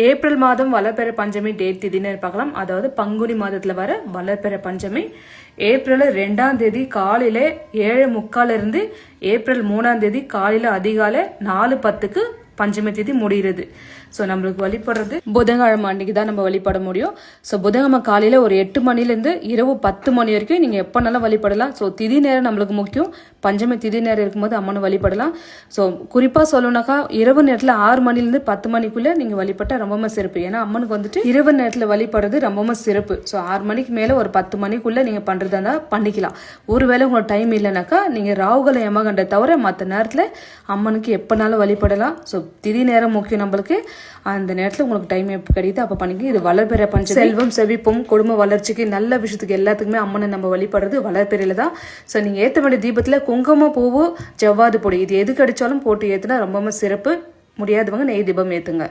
April மாதம் வளர்பிறை பஞ்சமி date திதின்னு பார்க்கலாம். அதாவது பங்குனி மாதத்துல வர வளர்பிறை பஞ்சமி ஏப்ரல் 2ஆம் தேதி காலையில 7:45 இருந்து ஏப்ரல் 3ஆம் தேதி காலையில அதிகாலை 4:10க்கு பஞ்சமி திதி முடிகிறது. ஸோ நம்மளுக்கு வழிபடுறது புதன்கிழமை அன்னைக்கு தான் நம்ம வழிபட முடியும். ஸோ புதன்கிழமை காலையில் ஒரு 8 மணிலேருந்து இரவு 10 மணி வரைக்கும் நீங்கள் எப்போனாலும் வழிபடலாம். ஸோ திதி நேரம் நம்மளுக்கு முக்கியம். பஞ்சமி திதி நேரம் இருக்கும்போது அம்மனை வழிபடலாம். ஸோ குறிப்பாக சொல்லணும்னாக்கா இரவு நேரத்தில் 6 மணிலேருந்து 10 மணிக்குள்ளே நீங்கள் வழிபட்டால் ரொம்பவும் சிறப்பு. ஏன்னா அம்மனுக்கு வந்துட்டு இரவு நேரத்தில் வழிபடுறது ரொம்பவும் சிறப்பு. ஸோ 6 மணிக்கு மேலே ஒரு 10 மணிக்குள்ளே நீங்கள் பண்ணுறதா இருந்தால் பண்ணிக்கலாம். ஒருவேளை உங்களுக்கு டைம் இல்லைனாக்கா நீங்கள் ராகுகால யமகண்ட தவிர மற்ற நேரத்தில் அம்மனுக்கு எப்போனாலும் வழிபடலாம். ஸோ திதி நேரம் முக்கியம் நம்மளுக்கு. அந்த நேரத்தில் உங்களுக்கு டைம் எப்போ கிடைக்குது அப்போ பண்ணிக்க. இது வளர்பிறை பஞ்சமி. செல்வம் செழிப்பும் குடும்ப வளர்ச்சிக்கு நல்ல விஷயத்துக்கு எல்லாத்துக்குமே அம்மனை நம்ம வழிபடுறது வளர்பிறையில தான். ஸோ நீங்கள் ஏற்ற வேண்டிய தீபத்தில் குங்கும பூவு ஜவ்வாது பொடி இது எது கிடைச்சாலும் போட்டு ஏற்றுனா ரொம்பவும் சிறப்பு. முடியாதவங்க நெய் தீபம் ஏற்றுங்க.